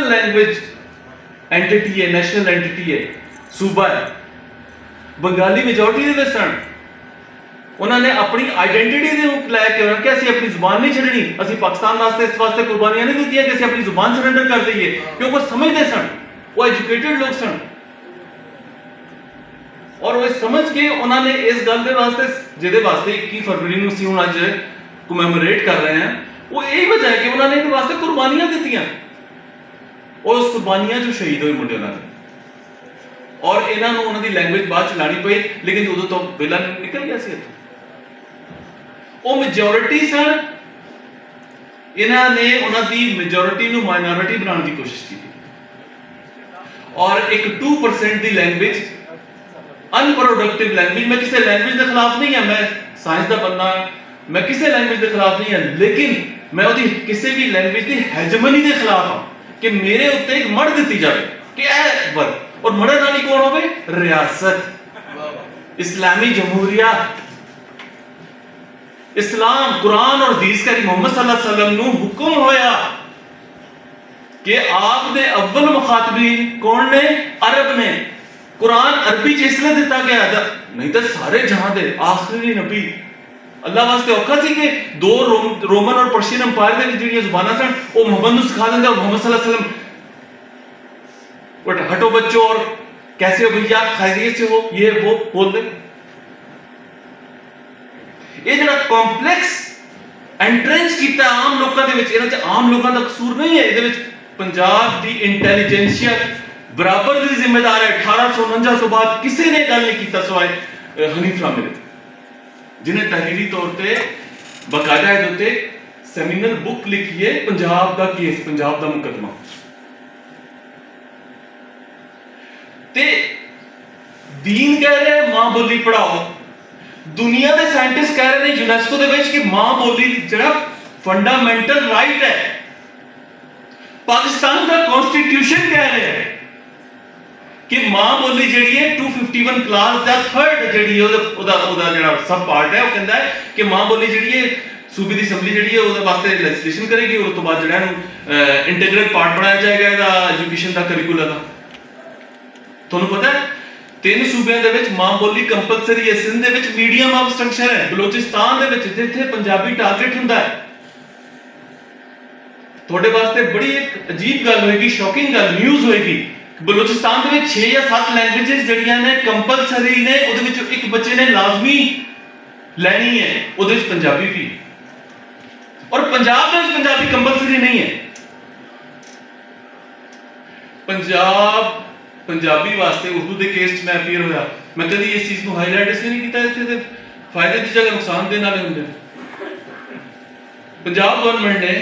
National language entity है, national entity है, सूबा है। बंगाली मेजोरिटी दे सन, उन्होंने अपनी आइडेंटिटी दे रूप लैके कि असं अपनी जुबान नहीं छड़नी, असं पाकिस्तान वास्ते इस वास्ते कुर्बानियां नहीं दी कि असं अपनी जुबान सरेंडर कर दईए, क्योंकि वो समझते सन, वो एजुकेटेड लोग सन, और वो समझ के उन्होंने इस गल के वास्ते जिहदे वास्ते 21 फरवरी को ਅਸੀਂ ਹੁਣ ਅੱਜ कमैमोरेट कर रहे हैं, वो यही वजह है कि उन्होंने इस वास्ते कुर्बानियां दी और उस कुर्बानियां जो शहीद हुए मुंडे उन्होंने, और इन्होंने उन्होंने लैंग्वेज बाद चलानी पई, लेकिन उदों तो वेला निकल गया सी। वो मेजोरिटी सन, इन्होंने उन्होंने मेजोरिटी को माइनॉरिटी बनाने की कोशिश की, और एक 2% की लैंग्वेज, अनप्रोडक्टिव लैंग्वेज, मैं किसी लैंग्वेज के खिलाफ नहीं है, मैं साइंस का बंदा, मैं किसी लैंग्वेज के खिलाफ नहीं है, लेकिन मैं वो किसी भी लैंग्वेज की हैजमनी के खिलाफ हाँ कि मेरे उत्ते एक मड़ दी जाए कि वर्ग, और मड़न वाली कौन हो, रियासत, इस्लामी जमहूरिया, इस्लाम, कुरान और हदीस करीम मोहम्मद सल्लल्लाहु अलैहि वसल्लम नू हुक्म होया कि आपने अव्वल मुखातबीन कौन ने, अरब ने, कुरान अरबी च इसलिए दिता गया था, नहीं तो सारे जहां दे आखिरी नबी अल्लाह वास्ते औखा सी कि दो रोमन और पर्शियन अंपायर दे जिहड़ियां जुबानां सन वो मोहम्मद नू सिखा दिंदा, मोहम्मद सल्लल्लाहु अलैहि वसल्लम हटो बच्चों और कैसे हो भैया, खैरियत से हो, ये वो बोल दे। ये जरा कॉम्प्लेक्स एंट्रेंस कीता आम लोगों दे विच, इहदे च आम लोगों दा कसूर नहीं है, इहदे विच पंजाब दी इंटैलीजेंशिया बराबर दी जिम्मेदार है। 1849 तो बाद किसी ने गल नहीं कीता सिवाय हनीफ रामिल, जिन्हें तहरीरी तौर पे बाकायदा इहदे सेमिनल बुक लिखी है, पंजाब दा केस, पंजाब दा मुकदमा। ते दीन कह रहे हैं मां बोली पढ़ाओ, दुनिया के साइंटिस्ट कह रहे हैं यूनेस्को दे विच कि मां बोली जिहड़ा फंडामेंटल राइट है। पाकिस्तान का कॉन्स्टिट्यूशन कह रहे हैं कि मां बोली जिहड़ी है 251 क्लास दा थर्ड जिहड़ी है ओदा जिहड़ा सब पार्ट है, वो कहता है कि मां बोली जिहड़ी है सूबे दी असैंबली जिहड़ी है ओदे वास्ते लेजिस्लेशन करेगी, और उस तो बाद जिहड़ा इंटीग्रल पार्ट बनाया जाएगा इहदा एजुकेशन दा करिकुलम दा। तुहानू पता है 3 सूबे दे विच मां बोली कंपलसरी है, सिंध दे विच मीडियम ऑफ इंस्ट्रक्शन है, बलोचिस्तान दे विच जिथे पंजाबी टारगेट हुंदा है। थोड़े वास्ते बड़ी एक अजीब गल होएगी, शॉकिंग गल न्यूज़ होएगी, बलोचिस्तान दे विच 6 या 7 लैंग्वेजेस जड़ियां ने कंपलसरी ने, उहदे विच एक बच्चे ने लाजमी लैनी है, उहदे विच पंजाबी भी, और पंजाब दे विच पंजाबी कंपलसरी नहीं है। पंजाब पंजाबी वास्ते उर्दू के केस में अपीयर होया, मैं कभी इस चीज को हाईलाइट इसलिए नहीं किया, इसलिए फायदे की जगह नुकसान देने वाले होंगे। पंजाब गवर्नमेंट ने